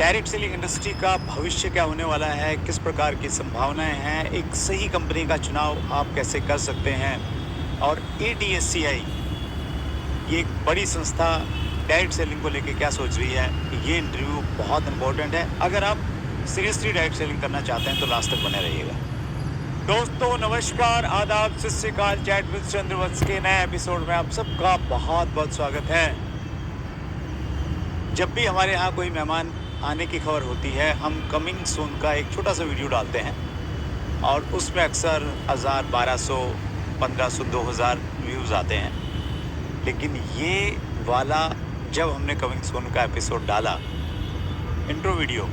Direct selling industry का भविष्य क्या होने वाला है, किस प्रकार की संभावनाएं हैं, एक सही कंपनी का चुनाव आप कैसे कर सकते हैं, और ADSCI ये एक बड़ी संस्था डायरेक्ट सेलिंग को लेके क्या सोच रही है, ये इंटरव्यू बहुत इंपॉर्टेंट है। अगर आप सीरियसली डायरेक्ट सेलिंग करना चाहते हैं तो लास्ट तक बने रहिएगा। दोस्तों नमस्कार, आदाब, सत श्री अकाल। चैट विद चंद्रवंश के नए एपिसोड में आप सबका बहुत बहुत स्वागत है। जब भी हमारे यहाँ कोई मेहमान आने की खबर होती है, हम कमिंग सून का एक छोटा सा वीडियो डालते हैं और उसमें अक्सर 1000, 1200, 1500, 2000 व्यूज़ आते हैं। लेकिन ये वाला जब हमने कमिंग सून का एपिसोड डाला, इंट्रो वीडियो,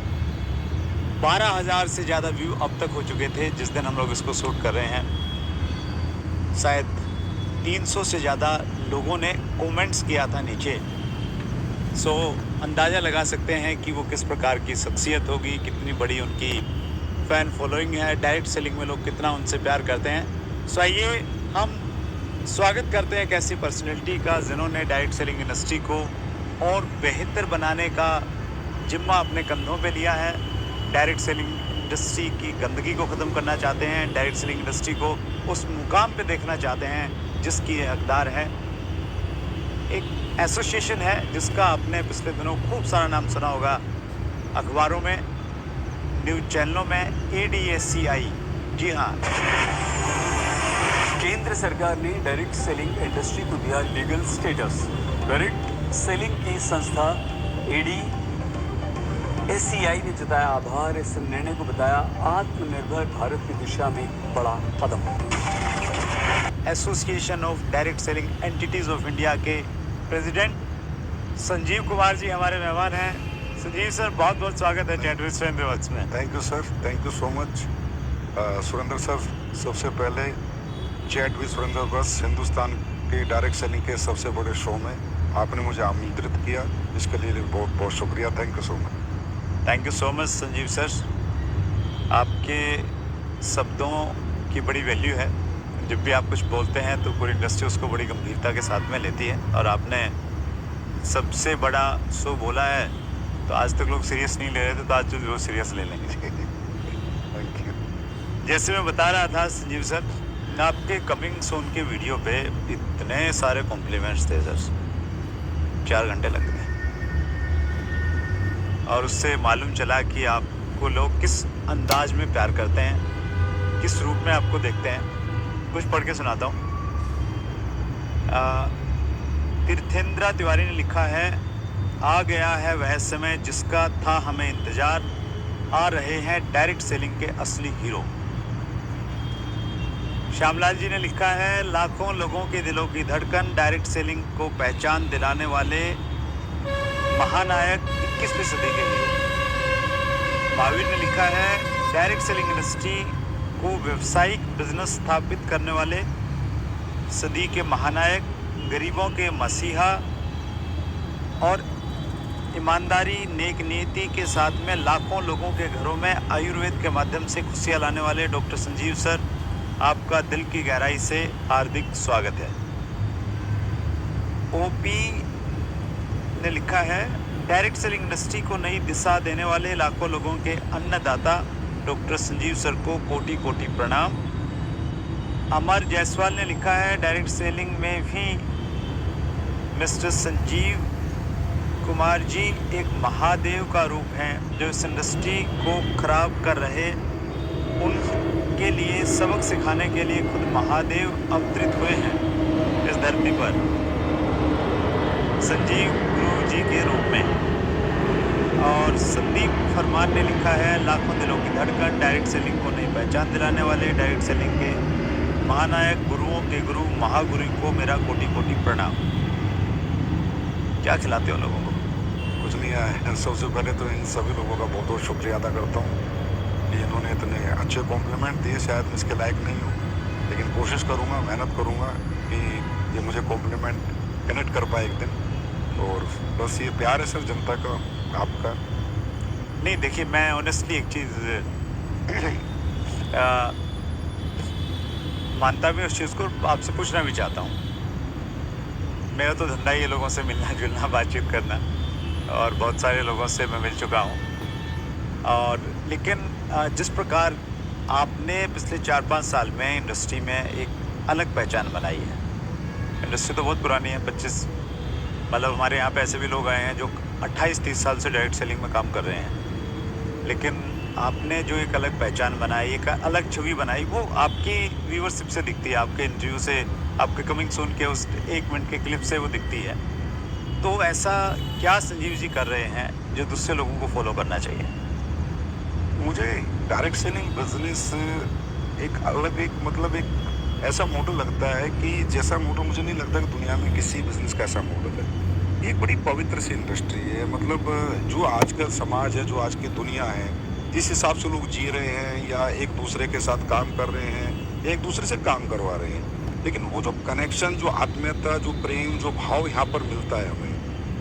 12,000 से ज़्यादा व्यू अब तक हो चुके थे जिस दिन हम लोग इसको शूट कर रहे हैं। शायद 300 से ज़्यादा लोगों ने कमेंट्स किया था नीचे। सो अंदाज़ा लगा सकते हैं कि वो किस प्रकार की शख्सियत होगी, कितनी बड़ी उनकी फ़ैन फॉलोइंग है, डायरेक्ट सेलिंग में लोग कितना उनसे प्यार करते हैं। सो आइए हम स्वागत करते हैं एक ऐसी पर्सनैलिटी का जिन्होंने डायरेक्ट सेलिंग इंडस्ट्री को और बेहतर बनाने का जिम्मा अपने कंधों पे लिया है। डायरेक्ट सेलिंग इंडस्ट्री की गंदगी को ख़त्म करना चाहते हैं, डायरेक्ट सेलिंग इंडस्ट्री को उस मुकाम पे देखना चाहते हैं जिसकी ये हकदार है। एक एसोसिएशन है जिसका आपने पिछले दिनों खूब सारा नाम सुना होगा, अखबारों में, न्यूज़ चैनलों में, ADSCI। जी हाँ, केंद्र सरकार ने डायरेक्ट सेलिंग इंडस्ट्री को दिया लीगल स्टेटस। डायरेक्ट सेलिंग की संस्था ADSCI ने जताया आभार। इस निर्णय को बताया आत्मनिर्भर भारत की दिशा में बड़ा कदम। Association of direct selling entities of India के प्रेसिडेंट संजीव कुमार जी हमारे मेहमान हैं। संजीव सर, बहुत बहुत स्वागत है चैट विद चंद्रवंश में। Thank you sir, thank you so much. Surendra sir, सबसे पहले चैट विद चंद्रवंश हिंदुस्तान के डायरेक्ट सेलिंग के सबसे बड़े शो में आपने मुझे आमंत्रित किया, इसके लिए बहुत बहुत शुक्रिया। Thank you so much. Thank you so much Sanjeev sir. आपके शब्दों की बड़ी वैल्यू है। जब भी आप कुछ बोलते हैं तो पूरी इंडस्ट्री उसको बड़ी गंभीरता के साथ में लेती है, और आपने सबसे बड़ा शो बोला है तो आज तक लोग सीरियस नहीं ले रहे थे, तो आज जो वो सीरियस ले लेंगे। Thank you. जैसे मैं बता रहा था संजीव सर, आपके कमिंग सून के वीडियो पे इतने सारे कॉम्प्लीमेंट्स थे सर, 4 घंटे लग गए। और उससे मालूम चला कि आपको लोग किस अंदाज में प्यार करते हैं, किस रूप में आपको देखते हैं। कुछ पढ़ के सुनाता हूँ। तीर्थेंद्रा तिवारी ने लिखा है, आ गया है वह समय जिसका था हमें इंतजार, आ रहे हैं डायरेक्ट सेलिंग के असली हीरो। श्यामलाल जी ने लिखा है, लाखों लोगों के दिलों की धड़कन, डायरेक्ट सेलिंग को पहचान दिलाने वाले महानायक 21वीं सदी के हीरो। महावीर ने लिखा है, डायरेक्ट सेलिंग इंडस्ट्री को व्यवसायिक बिजनेस स्थापित करने वाले सदी के महानायक, गरीबों के मसीहा और ईमानदारी, नेक नीति के साथ में लाखों लोगों के घरों में आयुर्वेद के माध्यम से खुशियाँ लाने वाले डॉक्टर संजीव सर, आपका दिल की गहराई से हार्दिक स्वागत है। OP ने लिखा है, डायरेक्ट सेलिंग इंडस्ट्री को नई दिशा देने वाले लाखों लोगों के अन्नदाता डॉक्टर संजीव सर को कोटि कोटि प्रणाम। अमर जायसवाल ने लिखा है, डायरेक्ट सेलिंग में भी मिस्टर संजीव कुमार जी एक महादेव का रूप हैं, जो इस इंडस्ट्री को खराब कर रहे उनके लिए सबक सिखाने के लिए खुद महादेव अवतरित हुए हैं इस धरती पर, संजीव गुरु जी के रूप में। और संदीप फरमान ने लिखा है, लाखों दिलों की धड़कन, डायरेक्ट सेलिंग को नई पहचान दिलाने वाले डायरेक्ट सेलिंग के महानायक, गुरुओं के गुरु, महागुरु को मेरा कोटि कोटि प्रणाम। क्या खिलाते हो लोगों को? कुछ नहीं है। सबसे पहले तो इन सभी लोगों का बहुत बहुत शुक्रिया अदा करता हूँ कि इन्होंने इतने अच्छे कॉम्प्लीमेंट दिए। शायद मैं इसके लायक नहीं हूँ, लेकिन कोशिश करूँगा, मेहनत करूँगा कि ये मुझे कॉम्प्लीमेंट कनेक्ट कर पाए एक दिन। और बस ये प्यार है सर जनता का, आपका। नहीं देखिए, मैं ऑनेस्टली एक चीज़ मानता भी उस चीज़ को, आपसे पूछना भी चाहता हूँ। मेरा तो धंधा ही है लोगों से मिलना जुलना, बातचीत करना, और बहुत सारे लोगों से मैं मिल चुका हूँ। और लेकिन जिस प्रकार आपने पिछले 4-5 साल में इंडस्ट्री में एक अलग पहचान बनाई है। इंडस्ट्री तो बहुत पुरानी है, 25 मतलब हमारे यहाँ पे ऐसे भी लोग आए हैं जो 28-30 साल से डायरेक्ट सेलिंग में काम कर रहे हैं। लेकिन आपने जो एक अलग पहचान बनाई, एक अलग छवि बनाई, वो आपकी व्यूअरशिप से दिखती है, आपके इंटरव्यू से, आपके कमिंग सून के उस 1 मिनट के क्लिप से वो दिखती है। तो ऐसा क्या संजीव जी कर रहे हैं जो दूसरे लोगों को फॉलो करना चाहिए? मुझे डायरेक्ट सेलिंग बिजनेस एक अलग एक मतलब एक ऐसा मॉडल लगता है कि जैसा मॉडल मुझे नहीं लगता कि दुनिया में किसी बिजनेस का ऐसा मॉडल है। ये एक बड़ी पवित्र सी इंडस्ट्री है। मतलब जो आज का समाज है, जो आज की दुनिया है, जिस हिसाब से लोग जी रहे हैं या एक दूसरे के साथ काम कर रहे हैं, एक दूसरे से काम करवा रहे हैं, लेकिन वो जो कनेक्शन, जो आत्मीयता, जो प्रेम, जो भाव यहाँ पर मिलता है हमें,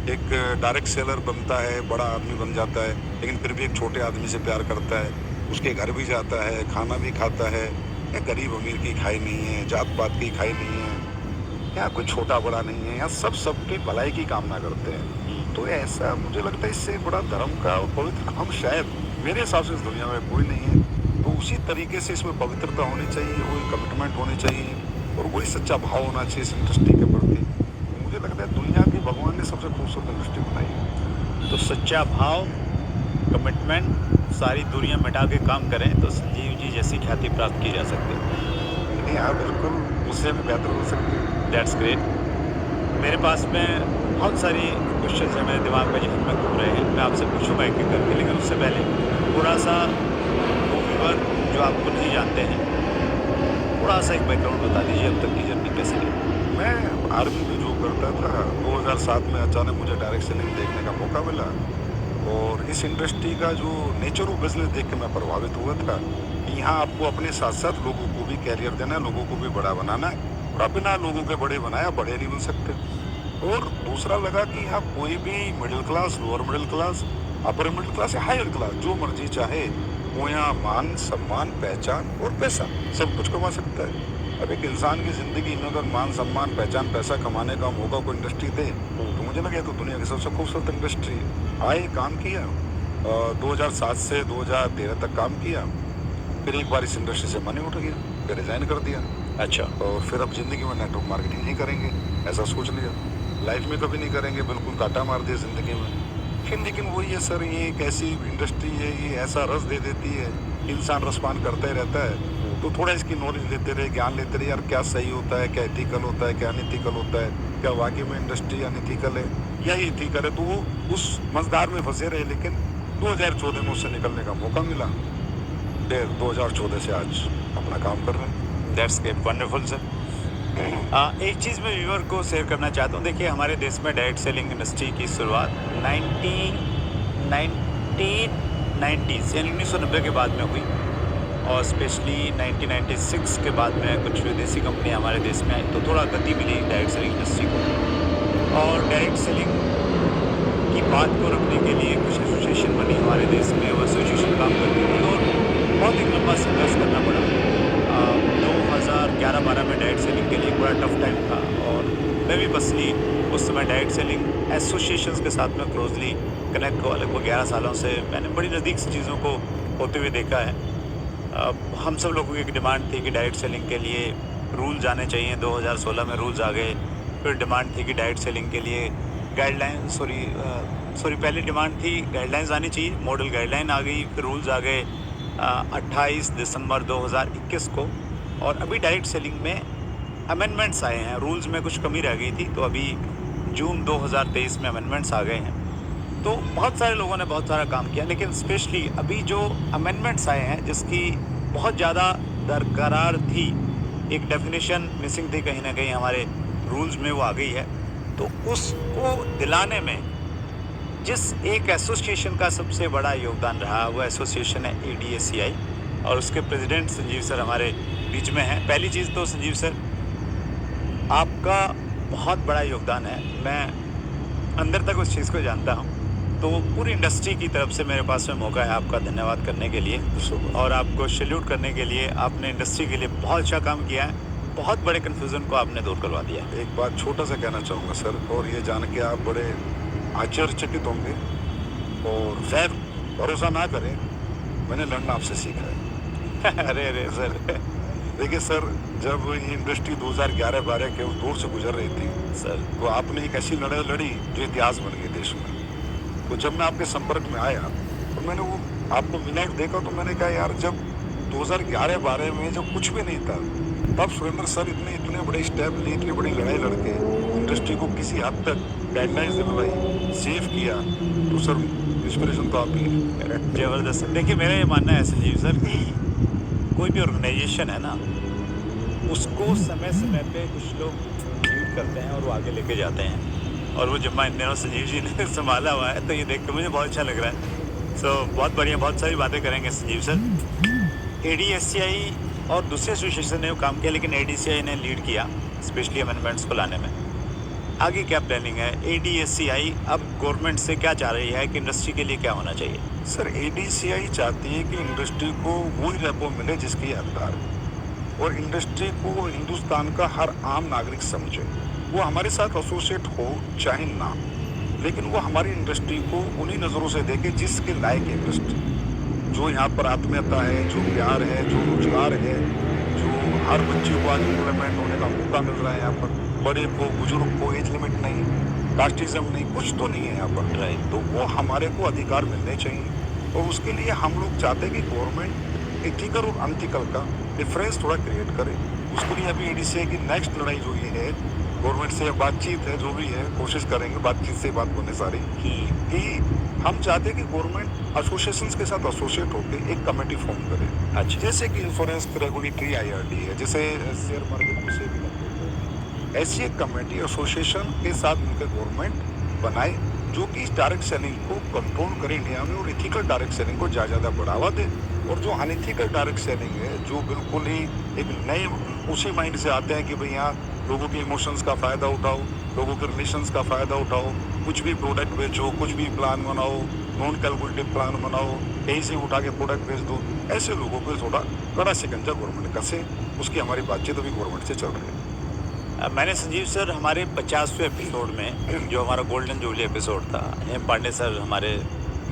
एक डायरेक्ट सेलर बनता है, बड़ा आदमी बन जाता है, लेकिन फिर भी एक छोटे आदमी से प्यार करता है, उसके घर भी जाता है, खाना भी खाता है। या गरीब अमीर की खाई नहीं है, जात पात की खाई नहीं है, यहाँ कोई छोटा बड़ा नहीं है, यहाँ सब सबकी भलाई की कामना करते हैं। तो ऐसा मुझे लगता है इससे बड़ा धर्म का और पवित्र हम शायद मेरे हिसाब से इस दुनिया में कोई नहीं है। तो उसी तरीके से इसमें पवित्रता होनी चाहिए, वही कमिटमेंट होनी चाहिए और वही सच्चा भाव होना चाहिए इस इंडस्ट्री के प्रति। मुझे लगता है दुनिया की भगवान ने सबसे खूबसूरत इंडस्ट्री बनाई है। तो सच्चा भाव, कमिटमेंट, सारी दूरियां मिटा के काम करें तो संजीव जी जैसी ख्याति प्राप्त की जा सकती है। नहीं हाँ बिल्कुल, उससे भी बेहतर हो सकती है। That's great. मेरे पास में बहुत सारी क्वेश्चन हैं मेरे दिमाग में, जहन में घूम रहे हैं, मैं आपसे पूछूंगा एक एक करके, लेकिन उससे पहले थोड़ा सा वो व्यूअर जो आपको नहीं जानते हैं, थोड़ा सा एक बैकग्राउंड बता दीजिए, अब तक की जर्नी कैसी रही? मैं आर्मी में जॉब करता था। 2007 में अचानक मुझे डायरेक्ट सेलिंग देखने का मौका मिला और इस इंडस्ट्री का जो नेचर ऑफ बिजनेस देख के मैं प्रभावित हुआ था कि यहाँ आपको अपने साथ साथ लोगों को भी कैरियर देना है, लोगों को भी बड़ा बनाना है और बिना लोगों के बड़े बनाया बड़े नहीं बन सकते। और दूसरा लगा कि यहाँ कोई भी middle class, lower middle class, upper middle class या हायर क्लास जो मर्जी चाहे वो यहाँ मान, सम्मान, पहचान और पैसा सब कुछ कमा सकता है। अब एक इंसान की ज़िंदगी में अगर मान, सम्मान, पहचान, पैसा कमाने का मौका कोई इंडस्ट्री दे तो मुझे लगे तो दुनिया की सबसे खूबसूरत इंडस्ट्री है। आए, काम किया, 2007 से 2013 तक काम किया, फिर एक बार इस इंडस्ट्री से मनी उठ गया, फिर रिजाइन कर दिया। अच्छा। और फिर अब ज़िंदगी में नेटवर्क मार्केटिंग नहीं करेंगे, ऐसा सोच लिया। लाइफ में कभी नहीं करेंगे, बिल्कुल काटा मार दिया ज़िंदगी में। फिर लेकिन वही है सर, ये एक ऐसी इंडस्ट्री है, ये ऐसा रस दे देती है, इंसान रसपान करता ही रहता है। तो थोड़ा इसकी नॉलेज लेते रहे, ज्ञान लेते रहे, यार क्या सही होता है, क्या एथिकल होता है, क्या अनएथिकल होता है, क्या वाकई में इंडस्ट्री अनएथिकल है या एथिकल है। तो वो उस मझधार में फंसे रहे, लेकिन 2014 में उससे निकलने का मौका मिला। फिर 2014 से आज अपना काम कर रहे हैं। That's wonderful sir. एक चीज़ मैं व्यूअर को शेयर करना चाहता हूँ। देखिए, हमारे देश में डायरेक्ट सेलिंग इंडस्ट्री की शुरुआत 1990s यानी 1990 के बाद में हुई और स्पेशली 1996 के बाद में कुछ विदेशी कंपनी हमारे देश में आई तो थोड़ा गति मिली डायरेक्ट सेलिंग इंडस्ट्री को। और डायरेक्ट सेलिंग की बात को रखने के लिए कुछ एसोसिएशन बनी हमारे देश में, वो एसोसिएशन काम करती थी और बहुत एक लंबा संघर्ष करना पड़ा। 2011-12 में डायरेक्ट सेलिंग के लिए एक बड़ा टफ टाइम था और मैं भी पर्सनली उस समय डायरेक्ट सेलिंग एसोसिएशंस के साथ में क्लोजली कनेक्ट को लगभग 11 सालों से मैंने बड़ी नज़दीक से चीज़ों को होते हुए देखा है। हम सब लोगों की एक डिमांड थी कि डायरेक्ट सेलिंग के लिए रूल्स आने चाहिए। 2016 में रूल्स आ गए। फिर डिमांड थी कि डायरेक्ट सेलिंग के लिए गाइडलाइन पहले डिमांड थी गाइडलाइंस आनी चाहिए, मॉडल गाइडलाइन आ गई, फिर रूल्स आ गए 28 दिसंबर 2021 को। और अभी डायरेक्ट सेलिंग में अमेंडमेंट्स आए हैं, रूल्स में कुछ कमी रह गई थी तो अभी जून 2023 में अमेंडमेंट्स आ गए हैं। तो बहुत सारे लोगों ने बहुत सारा काम किया, लेकिन स्पेशली अभी जो अमेंडमेंट्स आए हैं जिसकी बहुत ज़्यादा दरकरार थी, एक डेफिनेशन मिसिंग थी कहीं ना कहीं हमारे रूल्स में, वो आ गई है। तो उसको दिलाने में जिस एक एसोसिएशन का सबसे बड़ा योगदान रहा वो एसोसिएशन है ADACI और उसके प्रेसिडेंट संजीव सर हमारे बीच में हैं। पहली चीज़ तो संजीव सर आपका बहुत बड़ा योगदान है, मैं अंदर तक उस चीज़ को जानता हूँ। तो पूरी इंडस्ट्री की तरफ से मेरे पास में मौका है आपका धन्यवाद करने के लिए और आपको सैल्यूट करने के लिए। आपने इंडस्ट्री के लिए बहुत अच्छा काम किया है, बहुत बड़े कन्फ्यूज़न को आपने दूर करवा दिया। एक बात छोटा सा कहना चाहूँगा सर, और ये जान के आप बड़े आश्चर्यचकित होंगे और शायद भरोसा ना करें, मैंने लड़ना आपसे सीखा है। अरे अरे सर। देखिए सर, जब ये इंडस्ट्री 2011-12 के उस दौर से गुजर रही थी सर तो आपने एक ऐसी लड़ाई लड़ी जो इतिहास बन गई देश में। तो जब मैं आपके संपर्क में आया तो मैंने वो आपको मिनट देखा तो मैंने कहा यार, जब 2011-12 में जब कुछ भी नहीं था तब सुरेंद्र सर इतने बड़े स्टेप लिए, इतनी बड़ी लड़ाई लड़के इंडस्ट्री को किसी हद तक गाइडलाइंस दिलवाई, सेव किया, तो सर इंस्पिरेशन तो आप ही हैं। जबरदस्त। देखिए मेरा ये मानना है संजीव सर कि कोई भी ऑर्गेनाइजेशन है ना, उसको समय समय पे कुछ लोग लीड करते हैं और वो आगे लेके जाते हैं, और वो जब इन दिनों संजीव जी ने संभाला हुआ है तो ये देख के मुझे बहुत अच्छा लग रहा है। सो बहुत बढ़िया, बहुत सारी बातें करेंगे संजीव सर। ADSCI और दूसरे एसोसिएशन ने काम किया, लेकिन ADSCI ने लीड किया स्पेशली अमेंडमेंट्स को लाने में। आगे क्या प्लानिंग है? ADSCI अब गवर्नमेंट से क्या चाह रही है कि इंडस्ट्री के लिए क्या होना चाहिए? सर ADSCI चाहती है कि इंडस्ट्री को वही रेपो मिले जिसकी हकदार है, और इंडस्ट्री को हिंदुस्तान का हर आम नागरिक समझे। वो हमारे साथ एसोसिएट हो चाहे ना, लेकिन वो हमारी इंडस्ट्री को उन्हीं नज़रों से देखे जिसके लायक है इंडस्ट्री। जो यहाँ पर आत्मीयता है, जो प्यार है, जो रोजगार है, जो हर बच्चे को आज एम्प्लॉयमेंट होने का मौका मिल रहा है यहाँ पर, बड़े को बुजुर्ग को एज लिमिट नहीं, कास्टिज्म नहीं, कुछ तो नहीं है यहाँ पर। राइट। तो वो हमारे को अधिकार मिलने चाहिए, और उसके लिए हम लोग चाहते हैं कि गवर्नमेंट एथिकल और अनथिकल का डिफरेंस थोड़ा क्रिएट करे। उसके लिए अभी ADSCI की नेक्स्ट लड़ाई जो ये है, गवर्नमेंट से बातचीत है, जो भी है कोशिश करेंगे, बातचीत से बात होने सारी, कि हम चाहते हैं कि गवर्नमेंट एसोसिएशंस के साथ एसोसिएट होकर एक कमेटी फॉर्म करे। अच्छा। जैसे कि इंश्योरेंस रेगुलेटरी IRD है, जैसे शेयर मार्केट को सेबी है, ऐसी एक कमेटी एसोसिएशन के साथ मिलकर गवर्नमेंट बनाए, जो कि इस डायरेक्ट सेलिंग को कंट्रोल करे इंडिया में, और इथिकल डायरेक्ट सेलिंग को ज़्यादा बढ़ावा दे। और जो अनइथिकल डायरेक्ट सेलिंग है, जो बिल्कुल ही एक नए उसी माइंड से आते हैं कि भाई यहाँ लोगों के इमोशंस का फ़ायदा उठाओ, लोगों के रिलेशंस का फ़ायदा उठाओ, कुछ भी प्रोडक्ट बेचो, कुछ भी प्लान बनाओ, नॉन कैलकुलेटिव प्लान बनाओ, कहीं से उठा के प्रोडक्ट बेच दो, ऐसे लोगों को थोड़ा कड़ा शिकंजा गवर्नमेंट कसे। उसकी हमारी बातचीत अभी गवर्नमेंट से चल रही है। मैंने संजीव सर हमारे 50वें एपिसोड में, जो हमारा गोल्डन जुबली एपिसोड था, हेम पांडे सर हमारे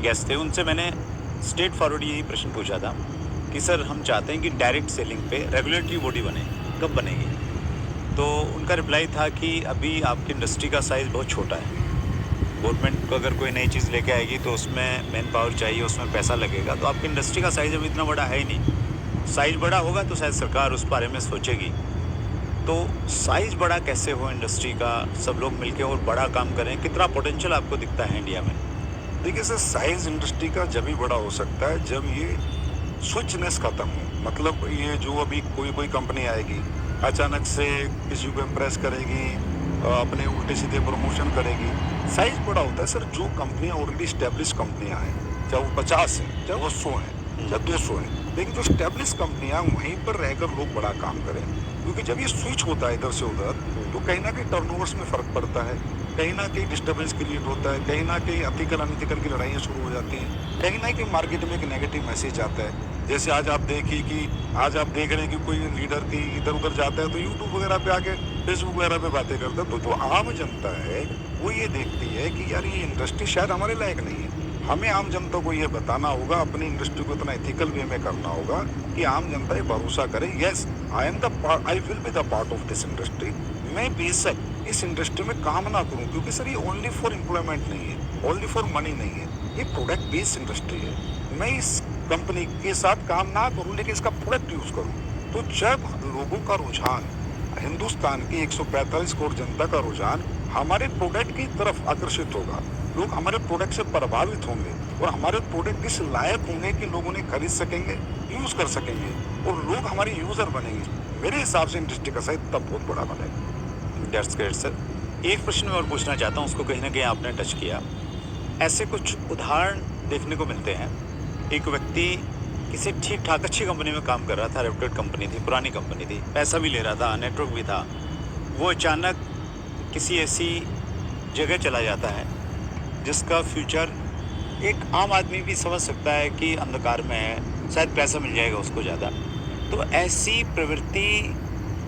गेस्ट थे, उनसे मैंने स्ट्रेट फॉरवर्ड यही प्रश्न पूछा था कि सर हम चाहते हैं कि डायरेक्ट सेलिंग पे रेगुलेटरी बॉडी बने, कब बनेगी? तो उनका रिप्लाई था कि अभी आपकी इंडस्ट्री का साइज़ बहुत छोटा है, गवर्नमेंट को अगर कोई नई चीज़ लेके आएगी तो उसमें मैन पावर चाहिए, उसमें पैसा लगेगा, तो आपकी इंडस्ट्री का साइज़ अभी इतना बड़ा है ही नहीं। साइज़ बड़ा होगा तो शायद सरकार उस बारे में सोचेगी। तो साइज़ बड़ा कैसे हो इंडस्ट्री का, सब लोग मिलके और बड़ा काम करें, कितना पोटेंशियल आपको दिखता है इंडिया में? देखिए सर, साइज इंडस्ट्री का जब ही बड़ा हो सकता है जब ये स्विचनेस खत्म हो। मतलब ये जो अभी कोई कंपनी आएगी, अचानक से किसी को इम्प्रेस करेगी, अपने उल्टे सीधे प्रमोशन करेगी, साइज बड़ा होता है सर। जो कंपनियां ऑलरेडी स्टैब्लिश कंपनियां हैं, चाहे वो 50 हैं, चाहे वो 100 हैं, चाहे 200 हैं, लेकिन जो स्टैब्लिश कंपनियां वहीं पर रहकर लोग बड़ा काम करें। क्योंकि जब ये स्विच होता है इधर से उधर, तो कहीं ना कहीं टर्नओवर्स में फ़र्क पड़ता है, कहीं ना कहीं डिस्टर्बेंस क्रिएट होता है, कहीं ना कहीं एथिकल अनइथिकल की लड़ाइयाँ शुरू हो जाती हैं, कहीं ना कहीं मार्केट में एक नेगेटिव मैसेज आता है। जैसे आज आप देखिए कि आज आप देख रहे हैं कि कोई लीडर की इधर उधर जाता है तो यूट्यूब वगैरह पे आके, फेसबुक वगैरह पे बातें करता है, तो जो आम जनता है वो ये देखती है कि यार ये इंडस्ट्री शायद हमारे लायक नहीं है। हमें आम जनता को ये बताना होगा, अपनी इंडस्ट्री को इतना एथिकल वे में करना होगा कि आम जनता ये भरोसा करे, yes I will be the part of this industry. मैं बेशक इस इंडस्ट्री में काम ना करूं, क्योंकि सर ये ओनली फॉर एम्प्लॉयमेंट नहीं है, ओनली फॉर मनी नहीं है, ये प्रोडक्ट बेस्ड इंडस्ट्री है। मैं इस कंपनी के साथ काम ना करूं, लेकिन इसका प्रोडक्ट यूज करूं। तो जब लोगों का रुझान, हिंदुस्तान की 145 करोड़ जनता का रुझान हमारे प्रोडक्ट की तरफ आकर्षित होगा, लोग हमारे प्रोडक्ट से प्रभावित होंगे और हमारे प्रोडक्ट इस लायक होंगे कि लोग उन्हें खरीद सकेंगे, यूज कर सकेंगे और लोग हमारे यूजर बनेंगे, मेरे हिसाब से इंडस्ट्री का साइज तब बहुत बड़ा बनेगा। That's great sir. एक प्रश्न मैं और पूछना चाहता हूँ, उसको कहीं ना कहीं आपने टच किया। ऐसे कुछ उदाहरण देखने को मिलते हैं, एक व्यक्ति किसी ठीक ठाक अच्छी कंपनी में काम कर रहा था, रेप्यूटेड कंपनी थी, पुरानी कंपनी थी, पैसा भी ले रहा था, नेटवर्क भी था, वो अचानक किसी ऐसी जगह चला जाता है जिसका फ्यूचर एक आम आदमी भी समझ सकता है कि अंधकार में है, शायद पैसा मिल जाएगा उसको ज़्यादा। तो ऐसी प्रवृत्ति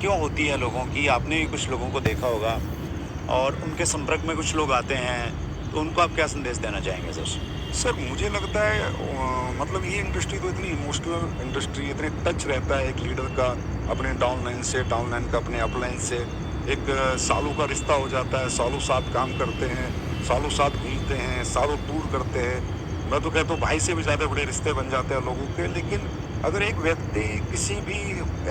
क्यों होती है लोगों की? आपने भी कुछ लोगों को देखा होगा और उनके संपर्क में कुछ लोग आते हैं, तो उनको आप क्या संदेश देना चाहेंगे सर? सर मुझे लगता है मतलब ये इंडस्ट्री तो इतनी इमोशनल इंडस्ट्री, इतने टच रहता है एक लीडर का अपने डाउनलाइन से, डाउनलाइन का अपने अपलाइन से। एक सालों का रिश्ता हो जाता है, सालों साथ काम करते हैं, सालों साथ घूमते हैं, सालों टूर करते हैं। मैं तो कहता हूँ भाई से भी ज़्यादा बड़े रिश्ते बन जाते हैं लोगों के। लेकिन अगर एक व्यक्ति किसी भी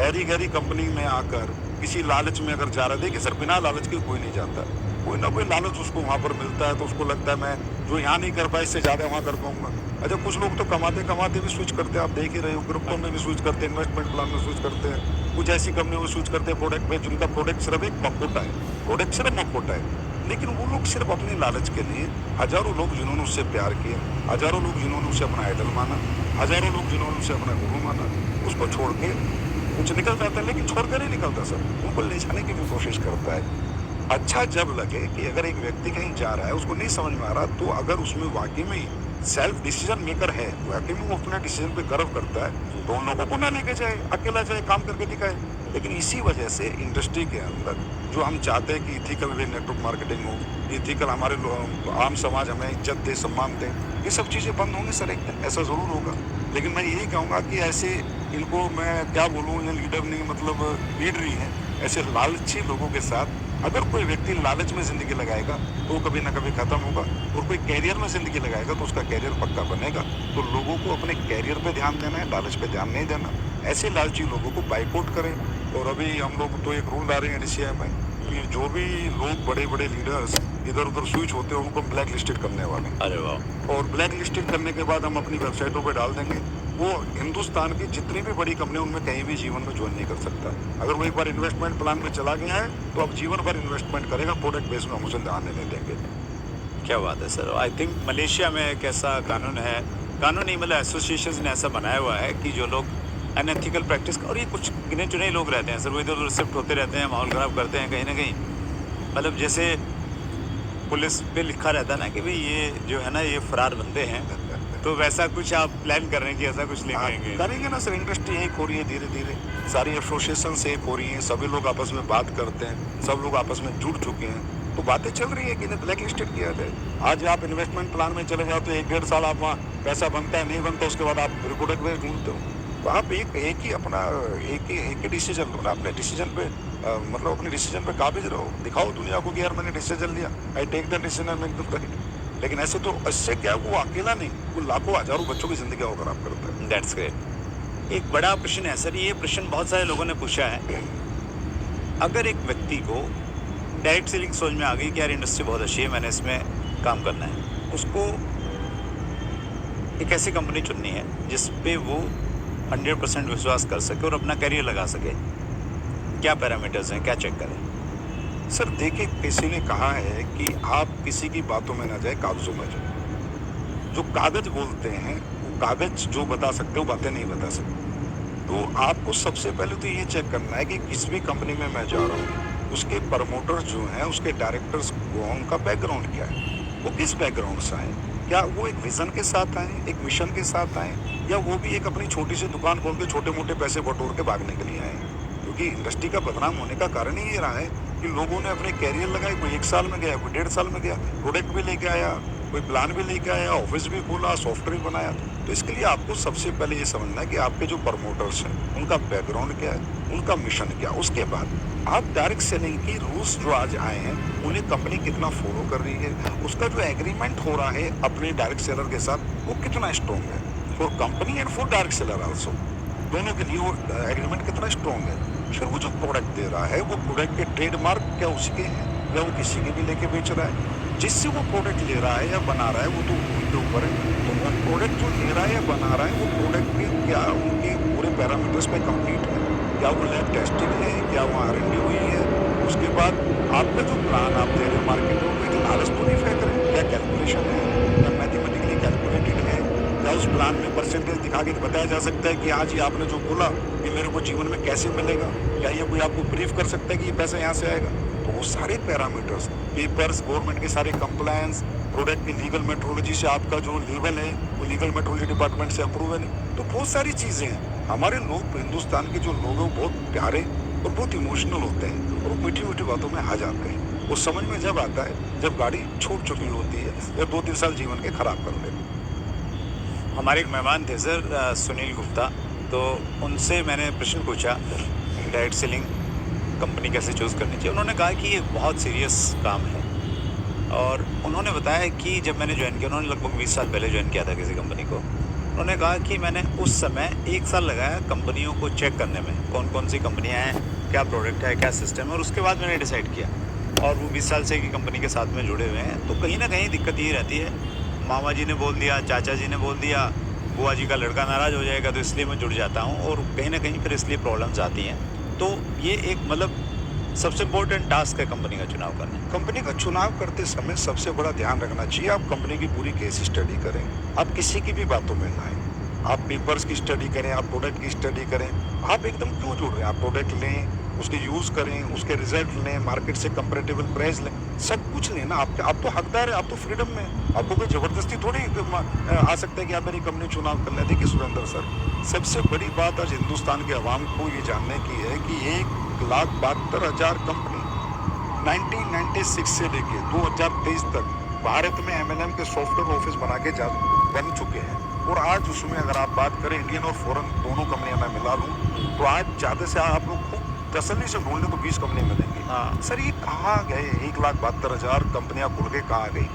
ऐरी गैरी कंपनी में आकर किसी लालच में अगर जा रहा है, देखिए सर बिना लालच के कोई नहीं जाता, कोई ना कोई लालच उसको वहाँ पर मिलता है तो उसको लगता है मैं जो यहाँ नहीं कर पाया इससे ज़्यादा वहाँ कर पाऊंगा। अच्छा कुछ लोग तो कमाते कमाते भी स्विच करते हैं, आप देख ही रहे हो, क्रिप्टो में भी स्विच करते हैं, इन्वेस्टमेंट प्लान में स्विच करते हैं, कुछ ऐसी कंपनी में स्विच करते हैं प्रोडक्ट में जिनका प्रोडक्ट सिर्फ एक मखोटा है, प्रोडक्ट सिर्फ मखोटा है। लेकिन वो लोग सिर्फ अपनी लालच के लिए, हजारों लोग जिन्होंने उससे प्यार किया, हजारों लोग जिन्होंने उसे अपना आइडल माना, हजारों लोग जिन्होंने उसे अपना गुरु माना, उसको छोड़ के कुछ निकल जाता है। लेकिन छोड़ कर नहीं निकलता सर, उनको ले जाने की भी कोशिश करता है। अच्छा जब लगे कि अगर एक व्यक्ति कहीं जा रहा है, उसको नहीं समझ में आ रहा, तो अगर उसमें वाकई में सेल्फ डिसीजन मेकर है, वाकई में वो अपने डिसीजन पे गर्व करता है, तो उन लोगों को ना लेके जाए, अकेला जाए, काम करके दिखाए। लेकिन इसी वजह से इंडस्ट्री के अंदर जो हम चाहते हैं कि इथिकल वे नेटवर्क मार्केटिंग हो, इथिकल हमारे आम समाज हमें इज्जत दे, सम्मान दे, ये सब चीज़ें बंद होंगी सर, एक दिन ऐसा ज़रूर होगा। लेकिन मैं यही कहूँगा कि ऐसे इनको मैं क्या बोलूँ, ये लीडर नहीं मतलब लीडर ही है, ऐसे लालची लोगों के साथ अगर कोई व्यक्ति लालच में जिंदगी लगाएगा तो वो कभी ना कभी खत्म होगा, और कोई कैरियर में जिंदगी लगाएगा तो उसका कैरियर पक्का बनेगा। तो लोगों को अपने कैरियर पे ध्यान देना है, लालच पे ध्यान नहीं देना। ऐसे लालची लोगों को बाइकआउट करें। और अभी हम लोग तो एक रूल ला रहे हैं DCI में कि जो भी लोग बड़े बड़े लीडर्स इधर उधर स्विच होते हैं उनको ब्लैक लिस्टेड करने वाले हैं। अरे वाह। और ब्लैक लिस्टेड करने के बाद हम अपनी वेबसाइटों पर डाल देंगे, वो हिंदुस्तान की जितनी भी बड़ी कंपनी उनमें कहीं भी जीवन में ज्वाइन नहीं कर सकता। अगर वो एक बार इन्वेस्टमेंट प्लान में चला गया है तो अब जीवन भर इन्वेस्टमेंट करेगा, प्रोडक्ट बेस में हम उसे आने नहीं देंगे। क्या बात है सर। आई थिंक मलेशिया में एक ऐसा कानून है, कानून नहीं मतलब एसोसिएशन ने ऐसा बनाया हुआ है कि जो लोग अनएथिकल प्रैक्टिस, और ये कुछ गिने चुने लोग रहते हैं सर, वो इधर उधर शिफ्ट होते रहते हैं, माहौल ख़राब करते हैं कहीं ना कहीं। मतलब जैसे पुलिस पे लिखा रहता है ना कि भाई ये जो है ना ये फरार बंदे हैं, तो वैसा कुछ आप प्लान कर रहे हैं कि ऐसा कुछ लेके आएंगे? करेंगे ना सर, इंडस्ट्री एक हो रही है धीरे धीरे, सारी एसोसिएशन से एक हो रही हैं, सभी लोग आपस में बात करते हैं, सब लोग आपस में जुड़ चुके हैं, तो बातें चल रही है कि इन्हें ब्लैक लिस्टेड किया जाए। आज आप इन्वेस्टमेंट प्लान में चले जाओ तो 1-1.5 साल आप वहाँ पैसा बनता है, नहीं बनता, उसके बाद आप प्रोडक्ट बेस ढूंढते हो। तो आप एक ही अपना एक ही डिसीजन लो ना, अपने डिसीजन पे मतलब अपने डिसीजन पे काबिज रहो, दिखाओ दुनिया को कि यार मैंने डिसीजन लिया, आई टेक द डिसीजन एकदम करेक्ट। लेकिन ऐसे तो इससे क्या, वो अकेला नहीं, वो लाखों हजारों बच्चों की जिंदगी को खराब करता है। That's great. एक बड़ा प्रश्न है सर, ये प्रश्न बहुत सारे लोगों ने पूछा है। अगर एक व्यक्ति को डायरेक्ट सेलिंग समझ में आ गई कि यार इंडस्ट्री बहुत अच्छी है, मैंने इसमें काम करना है, उसको एक ऐसी कंपनी चुननी है जिस पे वो 100% विश्वास कर सके और अपना करियर लगा सके, क्या पैरामीटर्स हैं, क्या चेक करें? सर देखिए, किसी ने कहा है कि आप किसी की बातों में ना जाए, कागजों में जाए। जो कागज बोलते हैं वो कागज जो बता सकते हो, बातें नहीं बता सकते। तो आपको सबसे पहले तो ये चेक करना है कि किस भी कंपनी में मैं जा रहा हूँ, उसके प्रमोटर्स जो हैं, उसके डायरेक्टर्स को उनका बैकग्राउंड क्या है, वो किस बैकग्राउंड से आए, क्या वो एक विजन के साथ आए, एक मिशन के साथ आए, या वो भी एक अपनी छोटी सी दुकान खोल के छोटे मोटे पैसे बटोर के भागने के लिए आए। क्योंकि इंडस्ट्री का बदनाम होने का कारण ही ये रहा है कि लोगों ने अपने कैरियर लगाए, कोई 1 साल में गया, कोई 1.5 साल में गया, प्रोडक्ट भी लेके आया, कोई प्लान भी लेके आया, ऑफिस भी खोला, सॉफ्टवेयर बनाया। तो इसके लिए आपको सबसे पहले ये समझना है कि आपके जो प्रमोटर्स हैं उनका बैकग्राउंड क्या है, उनका मिशन क्या है। उसके बाद आप डायरेक्ट सेलिंग की रूल्स जो आज आए हैं उन्हें कंपनी कितना फॉलो कर रही है, उसका जो एग्रीमेंट हो रहा है अपने डायरेक्ट सेलर के साथ वो कितना स्ट्रॉन्ग है, for company and for direct seller also, दोनों के लिए वो एग्रीमेंट कितना स्ट्रॉन्ग है। फिर वो जो प्रोडक्ट दे रहा है वो प्रोडक्ट के ट्रेडमार्क क्या उसके हैं या वो किसी के भी लेके बेच रहा है, जिससे वो प्रोडक्ट ले रहा है या बना रहा है वो तो उनके ऊपर है। तो वो प्रोडक्ट जो ले रहा है या बना रहा है वो प्रोडक्ट के क्या उनके पूरे पैरामीटर्स पे कंप्लीट है, क्या वो लैब टेस्टिंग है, क्या वो R&D हुई है। उसके बाद आपका जो प्लान आप दे रहे हैं मार्केट में, लालच तो नहीं फेंक रहे, क्या कैलकुलेशन है, क्या मैथमेटिकली कैलकुलेटेड है, क्या उस प्लान में परसेंटेज दिखा के बताया जा सकता है कि आज ये आपने जो बोला कि मेरे को जीवन में कैसे मिलेगा, क्या ये कोई आपको ब्रीफ कर सकता है कि ये पैसा यहाँ से आएगा। तो वो सारे पैरामीटर्स, पेपर्स, गवर्नमेंट के सारे कंप्लायंस, प्रोडक्ट की लीगल मेट्रोलॉजी से आपका जो लेवल है वो लीगल मेट्रोलॉजी डिपार्टमेंट से अप्रूव है नहीं, तो बहुत सारी चीज़ें हैं। हमारे लोग, हिंदुस्तान के जो लोग हैं वो बहुत प्यारे और बहुत इमोशनल होते हैं और वो मीठी मीठी बातों में आ जाते हैं। वो समझ में जब आता है जब गाड़ी छूट चुकी होती है या 2-3 साल जीवन के खराब कर लेते। हमारे एक मेहमान थे सर, सुनील गुप्ता। तो उनसे मैंने प्रश्न पूछा डायरेक्ट सेलिंग कंपनी कैसे चूज़ करनी चाहिए। उन्होंने कहा कि ये बहुत सीरियस काम है, और उन्होंने बताया कि जब मैंने ज्वाइन किया, उन्होंने लगभग 20 साल पहले ज्वाइन किया था किसी कंपनी को। उन्होंने कहा कि मैंने उस समय 1 साल लगाया कंपनियों को चेक करने में, कौन कौन सी कंपनियाँ हैं, क्या प्रोडक्ट है, क्या सिस्टम है, और उसके बाद मैंने डिसाइड किया। और वो 20 साल से की कंपनी के साथ में जुड़े हुए हैं। तो कहीं ना कहीं दिक्कत यही रहती है, मामा जी ने बोल दिया, चाचा जी ने बोल दिया, बुआ जी का लड़का नाराज़ हो जाएगा, तो इसलिए मैं जुड़ जाता हूँ, और कहीं ना कहीं फिर इसलिए प्रॉब्लम्स आती हैं। तो ये एक मतलब सबसे इम्पोर्टेंट टास्क है कंपनी का चुनाव करना। कंपनी का चुनाव करते समय सबसे बड़ा ध्यान रखना चाहिए, आप कंपनी की पूरी केस स्टडी करें। आप किसी की भी बातों में ना आए। आप पेपर्स की स्टडी करें, आप प्रोडक्ट की स्टडी करें। आप एकदम क्यों जुड़ रहे हैं? आप प्रोडक्ट लें, उसके यूज़ करें, उसके रिजल्ट लें, मार्केट से कंपेरेटिबल प्राइस लें, सब कुछ लें ना। आप तो हकदार है, आप तो फ्रीडम में हैं। आपको कोई ज़बरदस्ती थोड़ी आ सकता है कि आप मेरी कंपनी चुनाव कर लें। देखिए सुरेंद्र सर, सबसे बड़ी बात आज हिंदुस्तान के अवाम को ये जानने की है कि 1,72,000 कंपनी 1996 से लेके 2023 तक भारत में एमएनएम के सॉफ्टवेयर ऑफिस बन चुके हैं। और आज उसमें अगर आप बात करें इंडियन और फॉरेन दोनों कंपनियां मैं मिला लूँ, तो आज ज़्यादा से आप लोग खूब तसल्ली से ढूंढ लें तो 20 कंपनी मिलेंगी। हाँ सर ये कहाँ गए? 1,72,000 कंपनियां खुल के कहाँ गई?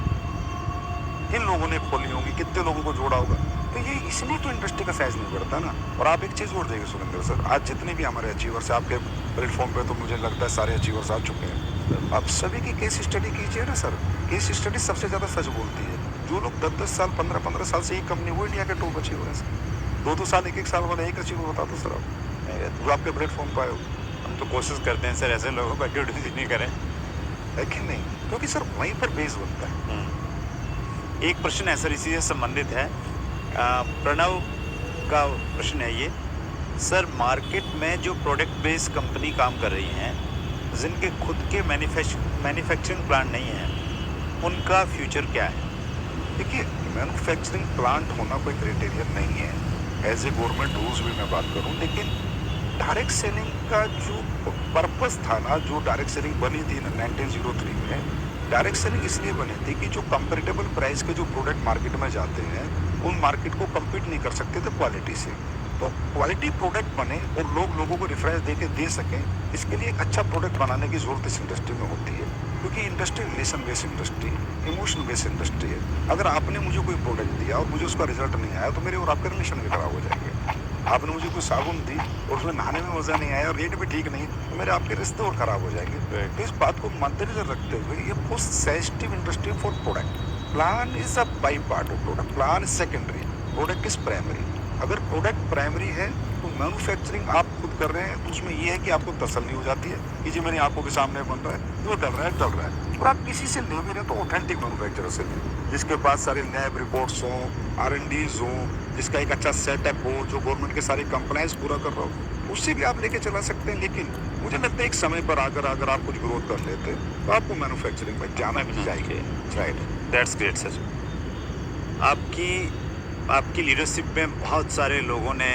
किन लोगों ने खोली होंगी? कितने लोगों को जोड़ा होगा? तो ये इसलिए तो इंडस्ट्री का साइज नहीं बढ़ता ना। और आप एक चीज़ और देखिए सुरेंद्र सर, आज जितने भी हमारे अचीवर्स आपके प्लेटफॉर्म पे, तो मुझे लगता है सारे अचीवर्स आ चुके हैं। आप सभी की केस स्टडी कीजिए ना सर। केस स्टडी सबसे ज़्यादा सच बोलती है। जो लोग 10-10 साल 15-15 साल से एक कंपनी, वो इंडिया के टॉप अचीवर है सर। 2-2 साल 1-1 साल वाला एक अचीवर बता दो सर आप, जो आपके प्लेटफॉर्म पर आए हो। हम तो कोशिश करते हैं सर ऐसे लोगों को इंट्रोड्यूस नहीं करें। है कि नहीं? क्योंकि सर वहीं पर बेस बनता है। एक प्रश्न है सर, इसी से संबंधित है। प्रणव का प्रश्न है ये, सर मार्केट में जो प्रोडक्ट बेस्ड कंपनी काम कर रही हैं, जिनके खुद के मैन्युफैक्चरिंग प्लांट नहीं है, उनका फ्यूचर क्या है? देखिए, मैन्युफैक्चरिंग प्लांट होना कोई क्राइटेरिया नहीं है। एज ए गवर्नमेंट रूल्स भी मैं बात करूं, लेकिन डायरेक्ट सेलिंग का जो पर्पस था ना, जो डायरेक्ट सेलिंग बनी थी ना 1903 में, डायरेक्ट सेलिंग इसलिए बनी थी कि जो कंपेरेटिबल प्राइस के जो प्रोडक्ट मार्केट में जाते हैं, उन मार्केट को कम्पीट नहीं कर सकते थे क्वालिटी से। तो क्वालिटी प्रोडक्ट बने और लोग लोगों को रेफरेंस दे के दे सकें, इसके लिए एक अच्छा प्रोडक्ट बनाने की ज़रूरत इस इंडस्ट्री में होती है। क्योंकि industry relation based industry, emotion based industry है। अगर आपने मुझे कोई प्रोडक्ट दिया और मुझे उसका रिजल्ट नहीं आया, तो मेरे और आपके रिलेशन भी खराब हो जाएंगे। आपने मुझे कोई साबुन दी और उसमें नहाने में मज़ा नहीं आया और रेट भी ठीक नहीं, तो मेरे आपके रिश्ते और ख़राब हो जाएंगे। तो इस बात को मद्देनजर रखते हुए ये post sensitive industry for product, plan is a by part of product, plan is secondary, product is primary. अगर प्रोडक्ट प्राइमरी है तो मैन्युफैक्चरिंग आप खुद कर रहे हैं, तो उसमें ये है कि आपको तसल्ली हो जाती है कि जी मेरी आंखों के सामने बन रहा है, जो डल रहा है। और आप किसी से ले भी रहे तो ऑथेंटिक मैन्युफैक्चरर से लें, जिसके पास सारे लैब रिपोर्ट्स हों, R&Ds हों, जिसका एक अच्छा सेटअप हो, जो गवर्नमेंट के सारे कंप्लायंस पूरा कर रहा हो, उससे भी आप लेके चला सकते हैं। लेकिन मुझे लगता है एक समय पर आकर अगर आप कुछ ग्रोथ कर लेते तो आपको मैन्युफैक्चरिंग में जाना भी चाहिए। Right, that's great sir. आपकी लीडरशिप में बहुत सारे लोगों ने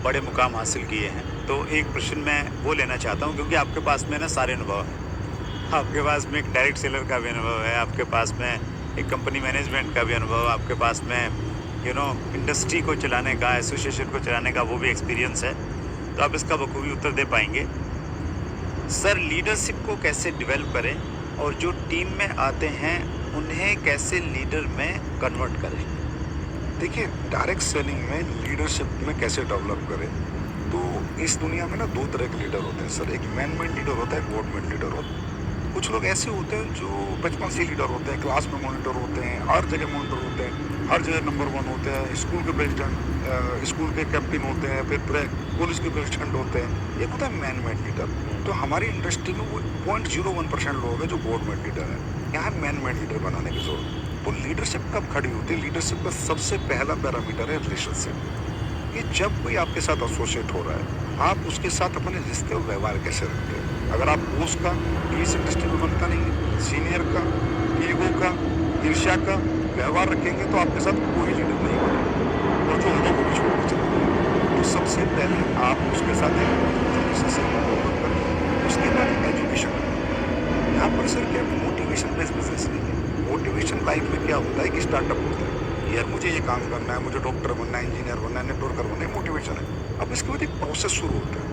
बड़े मुकाम हासिल किए हैं। तो एक प्रश्न मैं वो लेना चाहता हूँ, क्योंकि आपके पास में ना सारे अनुभव हैं। आपके पास में एक डायरेक्ट सेलर का भी अनुभव है, आपके पास में एक कंपनी मैनेजमेंट का भी अनुभव, आपके पास में इंडस्ट्री को चलाने का, एसोसिएशन को चलाने का वो भी एक्सपीरियंस है। तो आप इसका बखूबी उत्तर दे पाएंगे। सर लीडरशिप को कैसे डेवलप करें, और जो टीम में आते हैं उन्हें कैसे लीडर में कन्वर्ट करें? देखिए, डायरेक्ट सेलिंग में लीडरशिप में कैसे डेवलप करें, तो इस दुनिया में ना दो तरह के लीडर होते हैं सर। एक मैन मेड लीडर होता है, गॉड मेड लीडर होता है। कुछ लोग ऐसे होते हैं जो बचपन से लीडर होते हैं, क्लास में मॉनिटर होते हैं, हर जगह मॉनिटर होते हैं, हर जगह नंबर 1 होते हैं, स्कूल के प्रेसिडेंट, स्कूल के कैप्टन होते हैं, फिर पुलिस के प्रेसिडेंट होते हैं। एक होता है मैन मेड लीडर। तो हमारी इंडस्ट्री में वो 0.01% लोग हैं जो गॉड मेड लीडर हैं। यहाँ मैन मेड लीडर बनाने की जरूरत है। तो लीडरशिप कब खड़ी होती है? लीडरशिप का सबसे पहला पैरामीटर है रिलेशनशिप। कि जब कोई आपके साथ एसोसिएट हो रहा है, आप उसके साथ अपने रिश्ते और व्यवहार कैसे रखते हैं। अगर आप बॉस का, इस इंडस्ट्री में बनता नहीं है, सीनियर का, ईगो का, ईर्ष्या का व्यवहार रखेंगे तो आपके साथ कोई लीडर नहीं बनेगा, और जो होगा वो भी छोड़ के चला जाएगा। तो सबसे पहले आप उसके साथ एक रिलेशनशिप डेवलप करें, उसके बाद एजुकेशन। यहाँ पर सर क्या मोटिवेशन बेस्ड बिजनेस नहीं है। मोटिवेशन लाइफ में क्या होता है कि स्टार्टअप होता है, यार मुझे ये काम करना है, मुझे डॉक्टर बनना है, इंजीनियर बनना है, नेटवर्कर बनना है, मोटिवेशन है। अब इसके बाद एक प्रोसेस शुरू होता है,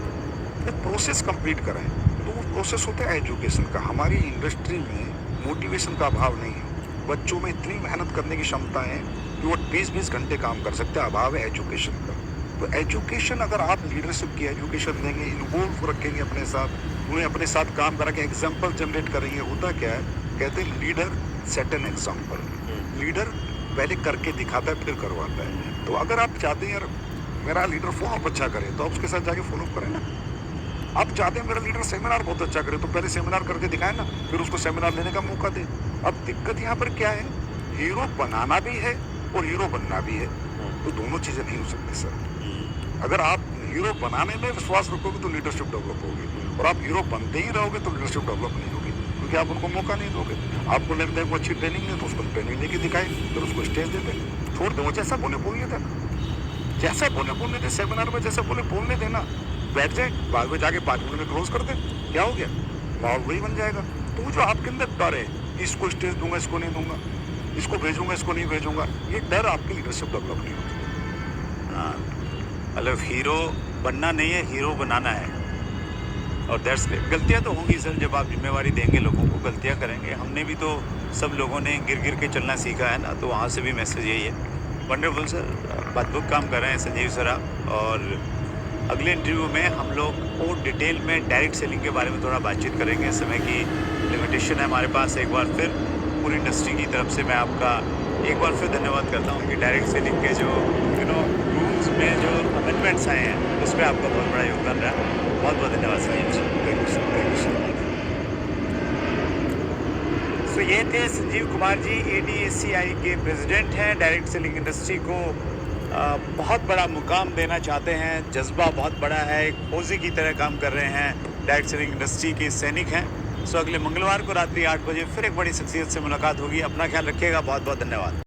जब प्रोसेस कंप्लीट करें तो वो प्रोसेस होता है एजुकेशन का। हमारी इंडस्ट्री में मोटिवेशन का अभाव नहीं है, बच्चों में इतनी मेहनत करने की क्षमता है कि वो 20-20 घंटे काम कर सकते हैं, अभाव है एजुकेशन का। तो एजुकेशन अगर आप लीडरशिप की एजुकेशन देंगे, इन्वॉल्व रखेंगे अपने साथ, उन्हें अपने साथ काम करा के एग्जाम्पल जनरेट करेंगे, होता क्या है, कहते हैं leader set an example. Leader पहले करके दिखाता है फिर करवाता है। तो अगर आप चाहते हैं यार मेरा लीडर फॉलोअप अच्छा करे तो आप उसके साथ जाके फॉलोअप करें ना। आप चाहते हैं मेरा लीडर सेमिनार बहुत अच्छा करे तो पहले सेमिनार करके दिखाए ना, फिर उसको सेमिनार लेने का मौका दे। अब दिक्कत यहाँ पर क्या है, हीरो बनाना भी है और हीरो बनना भी है, तो दोनों चीजें नहीं हो सकती सर। अगर आप हीरो बनाने में विश्वास रखोगे तो लीडरशिप डेवलप होगी, और आप हीरो बनते ही रहोगे तो लीडरशिप डेवलप नहीं होगी, क्योंकि आप उनको मौका नहीं दोगे। आपको लगता है वो अच्छी ट्रेनिंग है तो उसको ट्रेनिंग लेके दिखाए, फिर उसको स्टेज देते, छोड़ दो, जैसा बोले बोलने देना, जैसा बोले बोलने दे, सेमिनार में जैसा बोले बोलने देना, बैठ जाए, बाद में जाके 5 मिनट में क्लोज कर दे, क्या हो गया, माहौल वही बन जाएगा। तो वो जो आपके अंदर डर है कि इसको स्टेज दूंगा, इसको नहीं दूंगा, इसको भेजूंगा, इसको नहीं भेजूंगा, ये डर आपकी लीडरशिप डेवलप नहीं होती। हाँ, मतलब हीरो बनना नहीं है, हीरो बनाना है। और दैट्स गलतियाँ तो होंगी सर, जब आप जिम्मेवारी देंगे लोगों को, गलतियाँ करेंगे। हमने भी तो, सब लोगों ने गिर गिर के चलना सीखा है ना, तो वहाँ से भी मैसेज यही है। वंडरफुल सर, अद्भुत काम कर रहे हैं संजीव सर आप। और अगले इंटरव्यू में हम लोग और डिटेल में डायरेक्ट सेलिंग के बारे में थोड़ा बातचीत करेंगे। समय की लिमिटेशन है हमारे पास। एक बार फिर पूरी इंडस्ट्री की तरफ से मैं आपका एक बार फिर धन्यवाद करता हूँ कि डायरेक्ट सेलिंग के जो रूल्स में जो अमेंडमेंट्स आए हैं उसमें आपका बहुत बड़ा योगदान रहा। बहुत बहुत धन्यवाद Sanjeev ji. Thank you sir, thank you sir. तो ये थे संजीव कुमार जी, ADACI के प्रेसिडेंट हैं। डायरेक्ट सेलिंग इंडस्ट्री को बहुत बड़ा मुकाम देना चाहते हैं, जज्बा बहुत बड़ा है, एक फौजी की तरह काम कर रहे हैं, डायरेक्ट सेलिंग इंडस्ट्री के सैनिक हैं। सो अगले मंगलवार को रात्रि 8 बजे फिर एक बड़ी शख्सियत से मुलाकात होगी। अपना ख्याल रखिएगा। बहुत बहुत धन्यवाद।